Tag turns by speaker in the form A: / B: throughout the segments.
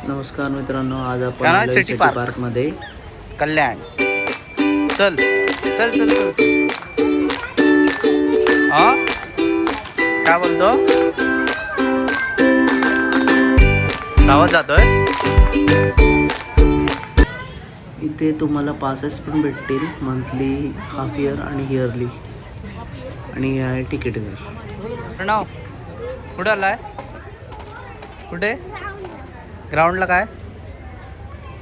A: नमस्कार मित्रांनो, आज आपण
B: काय नाव?
A: आलोय
B: सिटी पार्क.
A: पार्क मध्ये.
B: कल्याण. चल चल चल चल. हा काय बोलतो? गावात जातोय.
A: इथे तुम्हाला पासेस पण भेटतील, मंथली, हाफ इयर आणि इयरली. आणि हे आहे तिकीट घर.
B: प्रणव कुठे आलाय? कुठे? ग्राउंडला. काय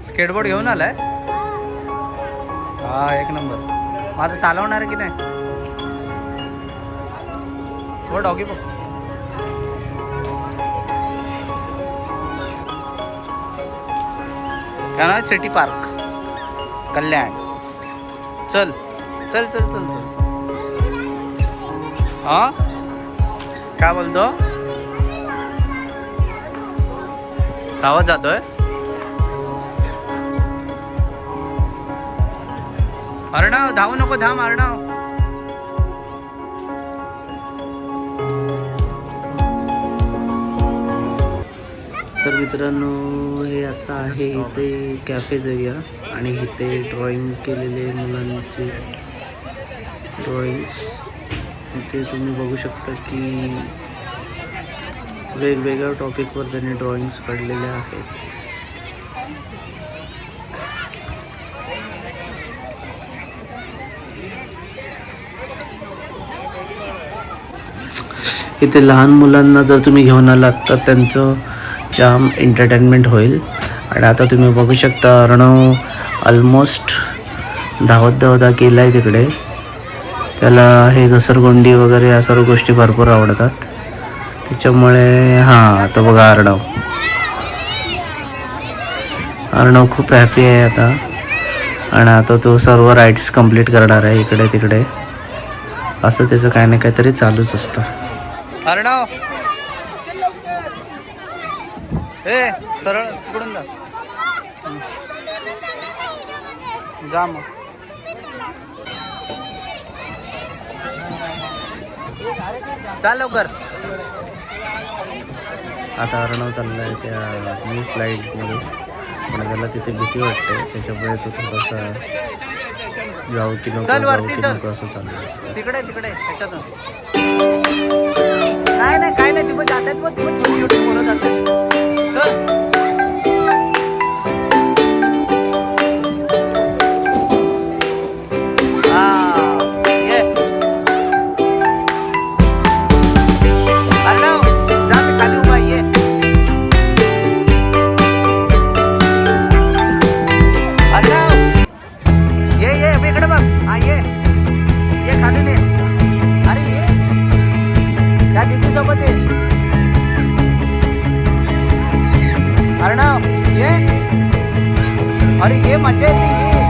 B: स्केटबोर्ड घेऊन आलाय? हा, एक नंबर. माझं चालवणार आहे की नाही? हो, डॉगी बघ. काय नाव? सिटी पार्क, कल्याण. चल चल चल चल चल. हा काय बोलतो? धावत जातोय. अर्णव धावू नको, थांब अर्णव.
A: तर मित्रांनो, हे आता आहे इथे कॅफे जाऊया. आणि इथे ड्रॉइंग केलेले मुलांचे ड्रॉइंग्स इथे तुम्ही बघू शकता की वेगवेगळ्या टॉपिकवर त्यांनी ड्रॉइंग्स काढलेले आहेत. इथे लहान मुलांना जर तुम्ही घेऊन आलात तर त्यांचं जाम एंटरटेनमेंट होईल. आणि आता तुम्ही बघू शकता, अर्णव ऑलमोस्ट धावत धावता गेला आहे तिकडे. त्याला हे घसरगुंडी वगैरे या सर्व गोष्टी भरपूर आवडतात, त्याच्यामुळे हां, आता बघा अर्णव खूप हॅपी आहे आता. आणि आता तो सर्व राईड्स कंप्लीट करणार आहे इकडे तिकडे. असं त्याचं काही ना काहीतरी चालूच असतं.
B: अर्णव ए सरळ तिकडून जा मग. चाल लवकर.
A: आता अर्णव चालला आहे त्या न्यू फ्लाईटमध्ये, पण त्याला तिथे भीती वाटते, त्याच्यामुळे तो थोडासा जाऊ की नको असं चाललं आहे.
B: तिकडे तिकडे त्याच्यातून नाही काय नाही. तुम्ही जातात मग तुम्ही छोटी छोटी पोरं जातात. चल दीदी सोबत आहे. अर्णव ये. अरे ये, मजा येते ये.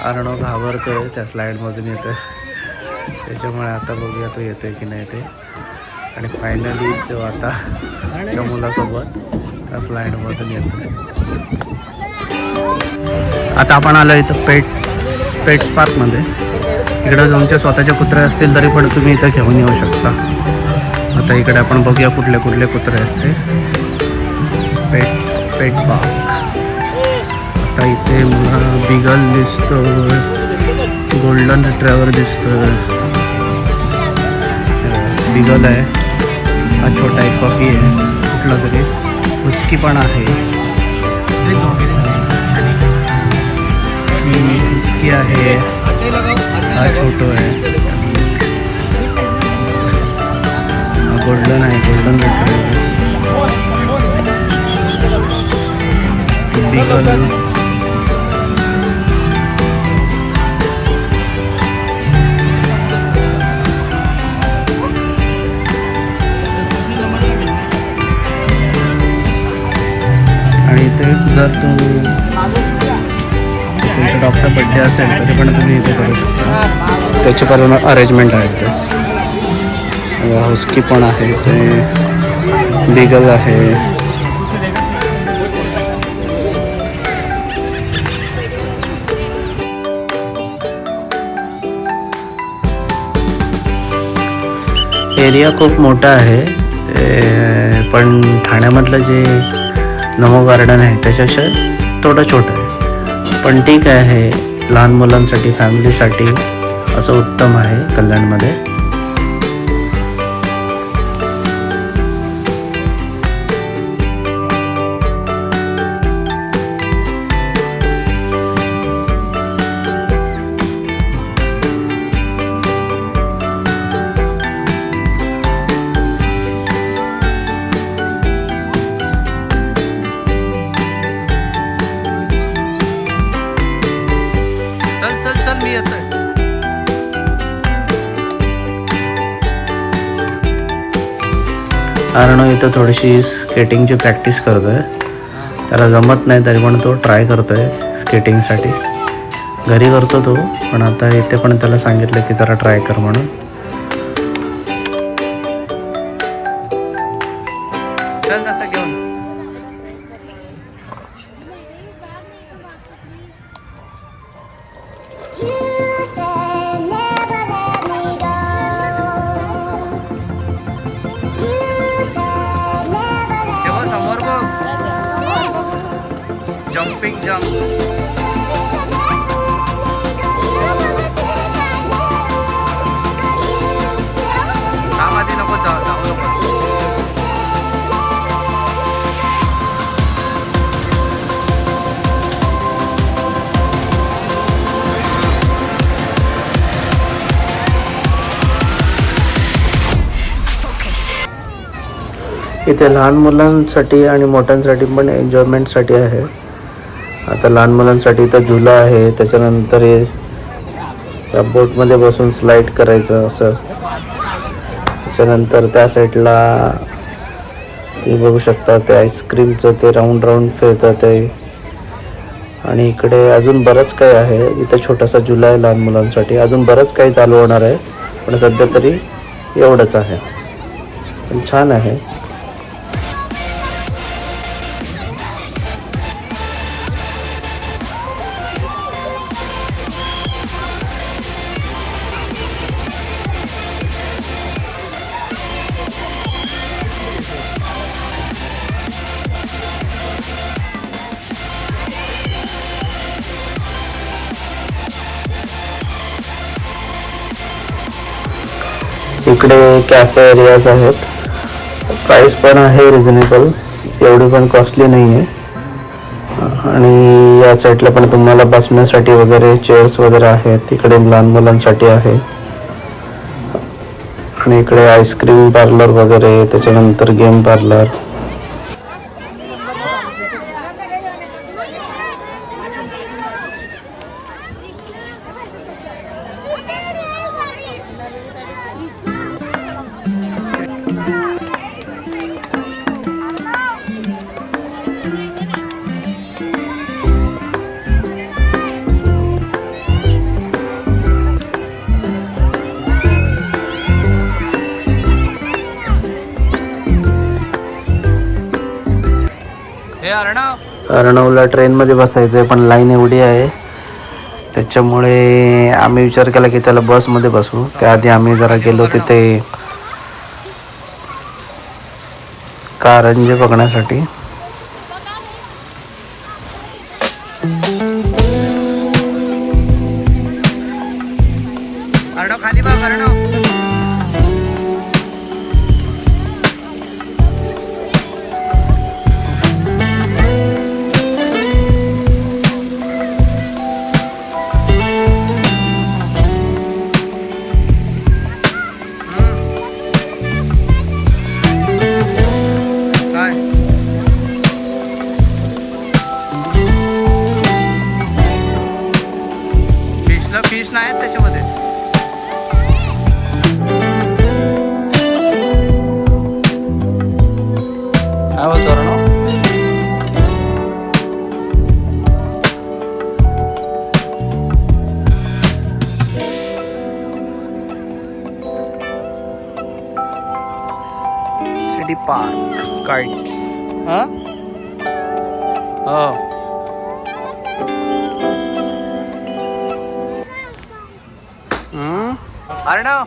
A: अर्णव घाबरतोय, त्या स्लाईडमधून येतोय, त्याच्यामुळे आता बघूया तो येतोय की नाही ते. आणि फायनली तो आता त्या मुलासोबत त्या स्लाईडमधून येतोय. आता आपण आलो इथं पेट्स पार्कमध्ये. इकडे तुमचे स्वतःचे कुत्रे असतील तरी पण तुम्ही इथं घेऊन येऊ शकता. आता इकडे आपण बघूया कुठले कुठले कुत्रे आहेत ते. पेट पार्क. आता इथे मला बिगल दिसतो, गोल्डन रिट्रीव्हर दिसतो, बिगल आहे, हा छोटा एक पपी आहे कुठला तरी, हुस्की पण आहे, हुस्की आहे, हा छोटो आहे, हा गोल्डन आहे, गोल्डन रिट्रीव्हर, बिगल, आणि इथे जर तुमच्या डॉगचा बड्डे असेल तरी पण तुम्ही इथे करू शकता. त्याची पण अरेंजमेंट आहे ते. हुस्की पण आहे ते, बिगल आहे. एरिया खूप मोठा आहे, पण ठाण्यामधलं जे नमो गार्डन आहे त्याच्यापेक्षा थोडं छोटं आहे, पण ठीक आहे. लहान मुलांसाठी, फॅमिलीसाठी असं उत्तम आहे कल्याणमध्ये.
B: चल मी येतोय.
A: अरणव इथं थोडीशी स्केटिंगची प्रॅक्टिस करतोय. त्याला जमत नाही तरी पण तो ट्राय करतोय स्केटिंगसाठी. घरी करतो तो, पण आता इथे पण त्याला सांगितलं की जरा ट्राय कर म्हणून.
B: चल तसं घेऊन. तेव्हा समोर बघ, जम्पिंग जम्प. आधी नको जाऊ नको.
A: इथे लहान मुलांसाठी आणि मोठ्यांसाठी पण एन्जॉयमेंटसाठी आहे. आता लहान मुलांसाठी इथं झुला आहे, त्याच्यानंतर या बोटमध्ये बसून स्लाईड करायचं असं. त्याच्यानंतर त्या साईडला तुम्ही बघू शकता ते आईस्क्रीमचं ते राऊंड राऊंड फिरतं ते. आणि इकडे अजून बरंच काही आहे. इथं छोटासा झुला आहे लहान मुलांसाठी. अजून बरंच काही चालू होणार आहे, पण सध्या तरी एवढंच आहे, पण छान आहे. इकडे कॅफे एरियाज आहेत. प्राईस पण आहे रिझनेबल, एवढी पण कॉस्टली नाही आहे. आणि या साईडला पण तुम्हाला बसण्यासाठी वगैरे चेअर्स वगैरे आहेत. तिकडे लहान मुलांसाठी आहे. आणि इकडे आईस्क्रीम पार्लर वगैरे, त्याच्यानंतर गेम पार्लर. अर्णवला ट्रेनमध्ये बसायचं आहे, पण लाईन एवढी आहे त्याच्यामुळे आम्ही विचार केला की त्याला बसमध्ये बसवू. त्याआधी आम्ही जरा गेलो तिथे कारंजे बघण्यासाठी.
B: खाली बघ अर्णव. फिश नाही आहेत त्याच्यामध्ये. काय होतं अर्णव? City park kites. हां हो. अर्णव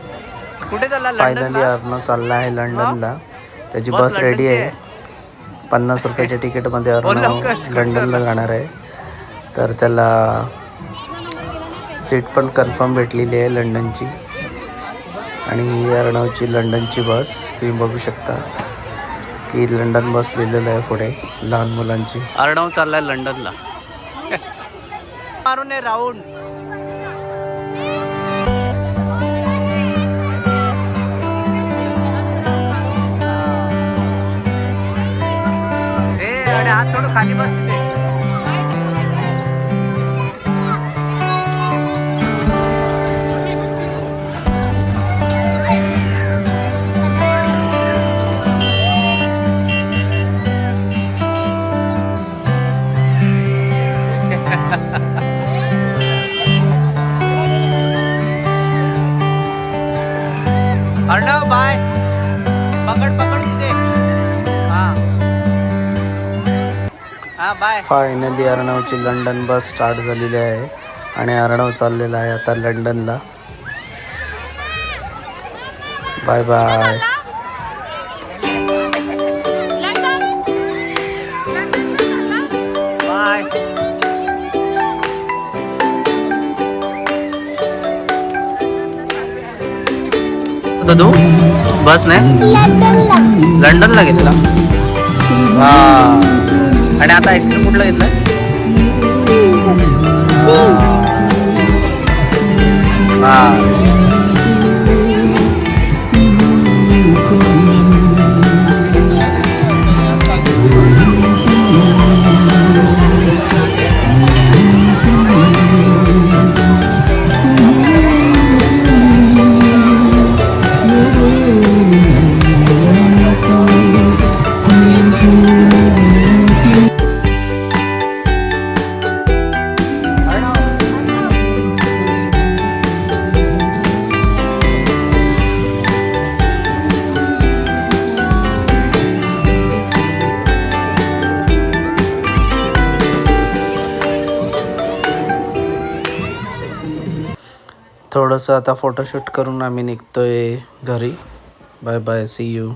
B: कुठे चालला?
A: फायनली
B: लंडनला?
A: अर्णव चालला आहे लंडनला. त्याची
B: बस
A: बस रेडी
B: लंडनची
A: आहे. 50 रुपयाच्या तिकीटमध्ये
B: बोल
A: अर्णव
B: लवकर.
A: लंडनला जाणार आहे. तर त्याला सीट पण कन्फर्म भेटलेली आहे लंडनची. आणि ही अर्णवची लंडनची बस तुम्ही बघू शकता की लंडन बस लिहिलेलं आहे पुढे लहान मुलांची. अर्णव चाललाय लंडनला.
B: मारून राऊंड. अरे हात सोडून खाली बस तिथे. अर्णव बाय. पकड पकड तिथे. हा बाय.
A: फायनली अर्णवची लंडन बस स्टार्ट झालेली आहे आणि अर्णव चाललेला आहे आता लंडनला. Bye bye.
B: बाय.
A: तू बस नाही लंडनला घेतला. हा. आणि आता आईस्क्रीम कुठला घेतलाय? थोडंसं आता फोटोशूट करून आम्ही निघतोय घरी. Bye bye. See you.